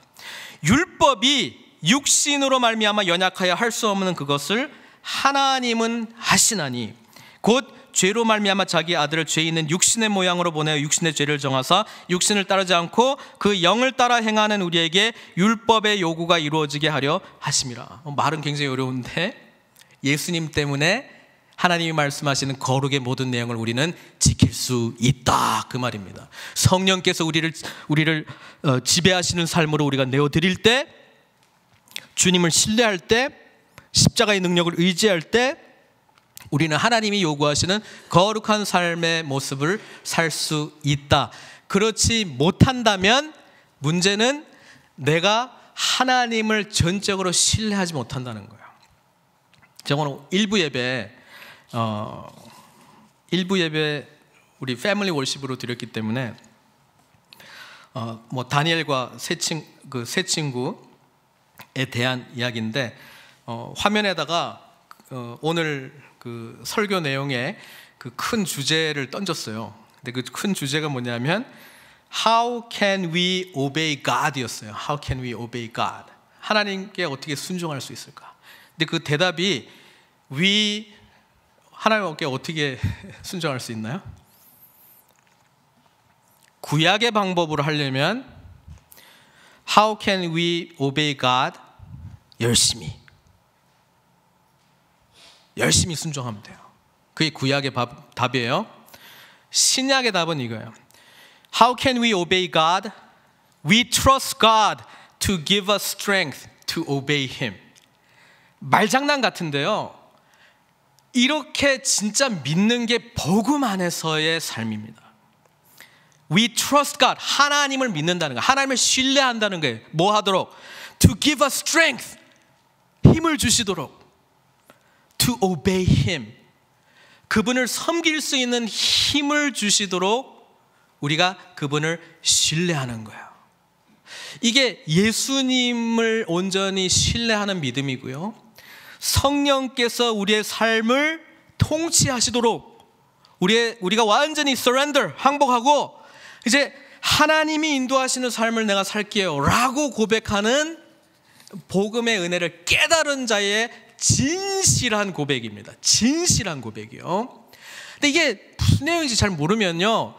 율법이 육신으로 말미암아 연약하여 할 수 없는 그것을 하나님은 하시나니 곧 죄로 말미암아 자기 아들을 죄 있는 육신의 모양으로 보내어 육신의 죄를 정하사 육신을 따르지 않고 그 영을 따라 행하는 우리에게 율법의 요구가 이루어지게 하려 하심이라. 말은 굉장히 어려운데 예수님 때문에 하나님이 말씀하시는 거룩의 모든 내용을 우리는 지킬 수 있다, 그 말입니다. 성령께서 우리를 지배하시는 삶으로 우리가 내어드릴 때, 주님을 신뢰할 때, 십자가의 능력을 의지할 때 우리는 하나님이 요구하시는 거룩한 삶의 모습을 살 수 있다. 그렇지 못한다면 문제는 내가 하나님을 전적으로 신뢰하지 못한다는 거예요. 제가 오늘 일부 예배 우리 패밀리 월십으로 드렸기 때문에 다니엘과 세 친구에 대한 이야기인데, 화면에다가 오늘 그 설교 내용에 그 큰 주제를 던졌어요. 근데 그 큰 주제가 뭐냐면 How can we obey God이었어요. How can we obey God? 하나님께 어떻게 순종할 수 있을까? 근데 그 대답이 하나님께 어떻게 순종할 수 있나요? 구약의 방법으로 하려면 How can we obey God? 열심히 순종하면 돼요. 그게 구약의 답이에요. 신약의 답은 이거예요. How can we obey God? We trust God to give us strength to obey Him. 말장난 같은데요, 이렇게 진짜 믿는 게 복음 안에서의 삶입니다. We trust God, 하나님을 믿는다는 거예요. 하나님을 신뢰한다는 거예요. 뭐 하도록? To give us strength, 힘을 주시도록. To obey Him, 그분을 섬길 수 있는 힘을 주시도록 우리가 그분을 신뢰하는 거예요. 이게 예수님을 온전히 신뢰하는 믿음이고요, 성령께서 우리의 삶을 통치하시도록 우리가 완전히 surrender, 항복하고 이제 하나님이 인도하시는 삶을 내가 살게요 라고 고백하는 복음의 은혜를 깨달은 자의 진실한 고백입니다. 진실한 고백이요. 근데 이게 무슨 내용인지 잘 모르면요,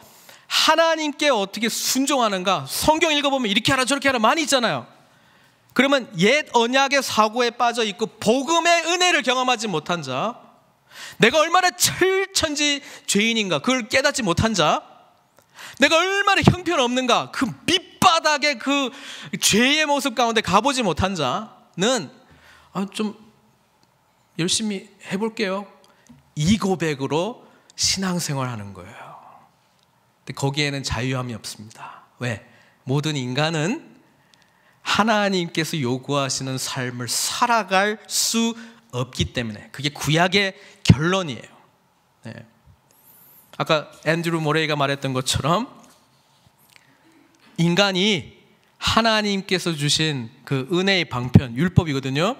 하나님께 어떻게 순종하는가, 성경 읽어보면 이렇게 하라 저렇게 하라 많이 있잖아요. 그러면 옛 언약의 사고에 빠져 있고 복음의 은혜를 경험하지 못한 자, 내가 얼마나 철천지 죄인인가 그걸 깨닫지 못한 자, 내가 얼마나 형편없는가 그 밑바닥의 그 죄의 모습 가운데 가보지 못한 자는 좀 열심히 해볼게요, 이 고백으로 신앙생활하는 거예요. 근데 거기에는 자유함이 없습니다. 왜? 모든 인간은 하나님께서 요구하시는 삶을 살아갈 수 없기 때문에. 그게 구약의 결론이에요. 네. 아까 앤드루 모레이가 말했던 것처럼 인간이 하나님께서 주신 그 은혜의 방편, 율법이거든요,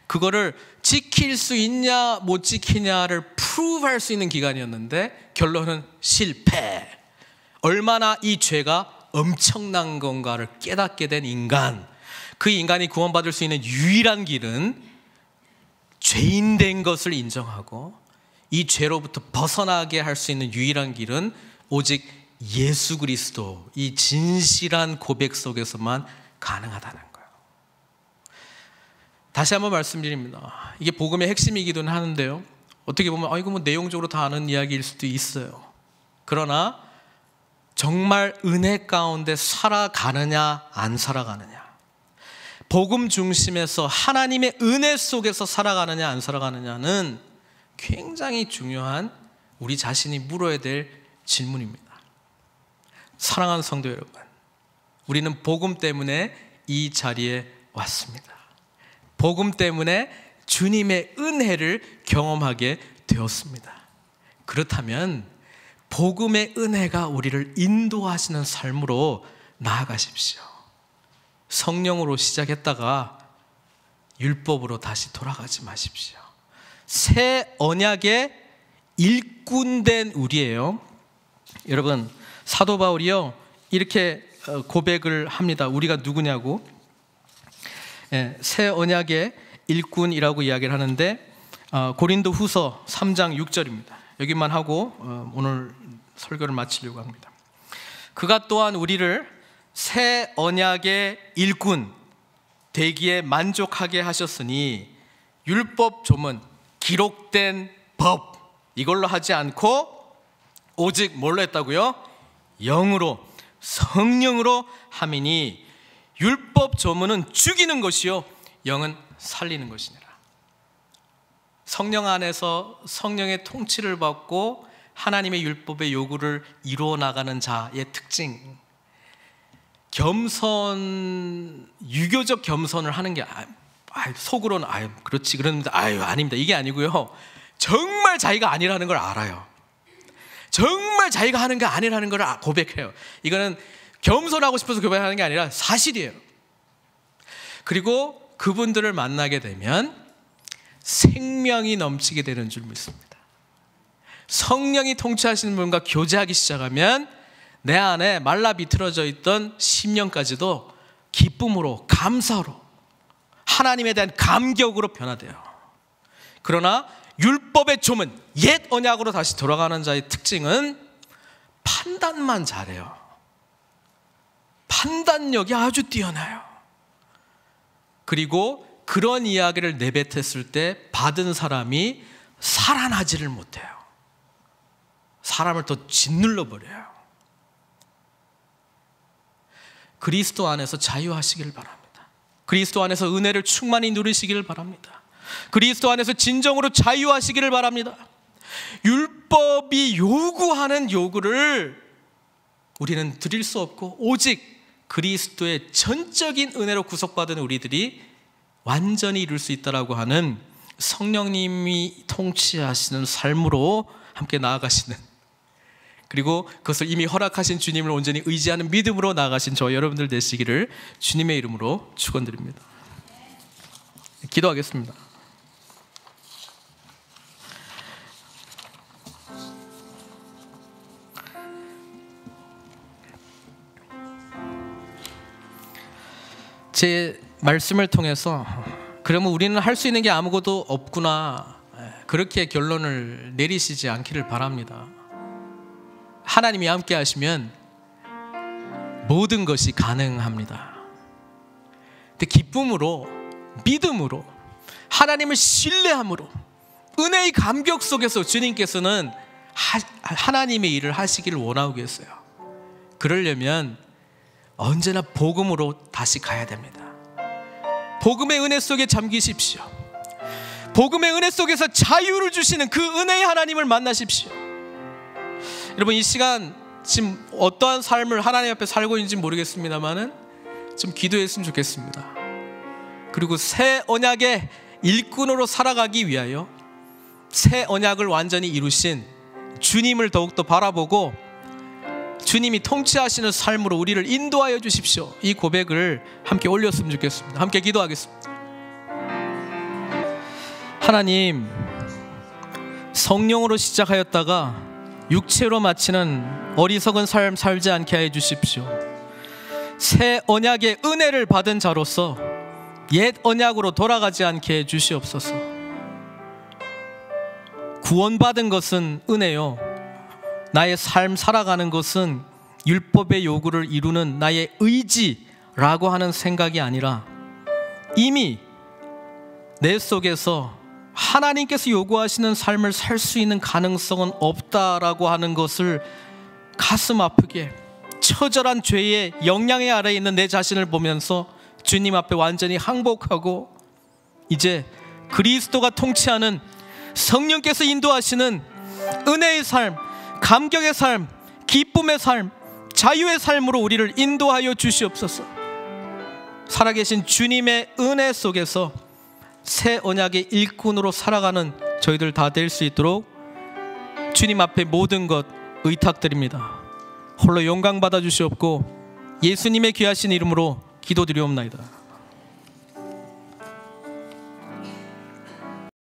그거를 지킬 수 있냐 못 지키냐를 프루브할 수 있는 기간이었는데 결론은 실패. 얼마나 이 죄가 엄청난 건가를 깨닫게 된 인간, 그 인간이 구원받을 수 있는 유일한 길은 죄인 된 것을 인정하고 이 죄로부터 벗어나게 할 수 있는 유일한 길은 오직 예수 그리스도, 이 진실한 고백 속에서만 가능하다는 거예요. 다시 한번 말씀드립니다. 이게 복음의 핵심이기도 하는데요, 어떻게 보면 이거 뭐 내용적으로 다 아는 이야기일 수도 있어요. 그러나 정말 은혜 가운데 살아가느냐 안 살아가느냐, 복음 중심에서 하나님의 은혜 속에서 살아가느냐 안 살아가느냐는 굉장히 중요한 우리 자신이 물어야 될 질문입니다. 사랑하는 성도 여러분, 우리는 복음 때문에 이 자리에 왔습니다. 복음 때문에 주님의 은혜를 경험하게 되었습니다. 그렇다면 복음의 은혜가 우리를 인도하시는 삶으로 나아가십시오. 성령으로 시작했다가 율법으로 다시 돌아가지 마십시오. 새 언약의 일꾼된 우리예요. 여러분, 사도 바울이요 이렇게 고백을 합니다. 우리가 누구냐고. 새 언약의 일꾼이라고 이야기를 하는데 고린도 후서 3장 6절입니다. 여기만 하고 오늘 설교를 마치려고 합니다. 그가 또한 우리를 새 언약의 일꾼 되기에 만족하게 하셨으니 율법 조문 기록된 법 이걸로 하지 않고 오직 뭘로 했다고요? 영으로, 성령으로 하미니 율법 조문은 죽이는 것이요 영은 살리는 것이니라. 성령 안에서 성령의 통치를 받고 하나님의 율법의 요구를 이루어 나가는 자의 특징, 겸손, 유교적 겸손을 하는 게 속으로는 그렇지 그런데 아닙니다 이게 아니고요, 정말 자기가 아니라는 걸 알아요. 정말 자기가 하는 게 아니라는 걸 고백해요. 이거는 겸손하고 싶어서 고백하는 게 아니라 사실이에요. 그리고 그분들을 만나게 되면 생명이 넘치게 되는 줄 믿습니다. 성령이 통치하시는 분과 교제하기 시작하면 내 안에 말라 비틀어져 있던 심령까지도 기쁨으로, 감사로, 하나님에 대한 감격으로 변화돼요. 그러나 율법의 조문, 옛 언약으로 다시 돌아가는 자의 특징은 판단만 잘해요. 판단력이 아주 뛰어나요. 그리고 그런 이야기를 내뱉었을 때 받은 사람이 살아나지를 못해요. 사람을 더 짓눌러 버려요. 그리스도 안에서 자유하시길 바랍니다. 그리스도 안에서 은혜를 충만히 누리시기를 바랍니다. 그리스도 안에서 진정으로 자유하시기를 바랍니다. 율법이 요구하는 요구를 우리는 드릴 수 없고 오직 그리스도의 전적인 은혜로 구속받은 우리들이 완전히 이룰 수 있다라고 하는 성령님이 통치하시는 삶으로 함께 나아가시는, 그리고 그것을 이미 허락하신 주님을 온전히 의지하는 믿음으로 나아가신 저 여러분들 되시기를 주님의 이름으로 축원드립니다. 기도하겠습니다. 제 말씀을 통해서 그러면 우리는 할 수 있는 게 아무것도 없구나, 그렇게 결론을 내리시지 않기를 바랍니다. 하나님이 함께 하시면 모든 것이 가능합니다. 근데 기쁨으로, 믿음으로, 하나님을 신뢰함으로, 은혜의 감격 속에서 주님께서는 하나님의 일을 하시기를 원하고 계세요. 그러려면 언제나 복음으로 다시 가야 됩니다. 복음의 은혜 속에 잠기십시오. 복음의 은혜 속에서 자유를 주시는 그 은혜의 하나님을 만나십시오. 여러분, 이 시간 지금 어떠한 삶을 하나님 앞에 살고 있는지 모르겠습니다만은 좀 기도했으면 좋겠습니다. 그리고 새 언약의 일꾼으로 살아가기 위하여 새 언약을 완전히 이루신 주님을 더욱더 바라보고 주님이 통치하시는 삶으로 우리를 인도하여 주십시오. 이 고백을 함께 올렸으면 좋겠습니다. 함께 기도하겠습니다. 하나님, 성령으로 시작하였다가 육체로 마치는 어리석은 삶 살지 않게 해 주십시오. 새 언약의 은혜를 받은 자로서 옛 언약으로 돌아가지 않게 해 주시옵소서. 구원받은 것은 은혜요, 나의 삶 살아가는 것은 율법의 요구를 이루는 나의 의지라고 하는 생각이 아니라 이미 내 속에서 하나님께서 요구하시는 삶을 살 수 있는 가능성은 없다라고 하는 것을 가슴 아프게 처절한 죄의 영향의 아래에 있는 내 자신을 보면서 주님 앞에 완전히 항복하고 이제 그리스도가 통치하는 성령께서 인도하시는 은혜의 삶, 감격의 삶, 기쁨의 삶, 자유의 삶으로 우리를 인도하여 주시옵소서. 살아계신 주님의 은혜 속에서 새 언약의 일꾼으로 살아가는 저희들 다 될 수 있도록 주님 앞에 모든 것 의탁드립니다. 홀로 영광 받아 주시옵고 예수님의 귀하신 이름으로 기도드리옵나이다.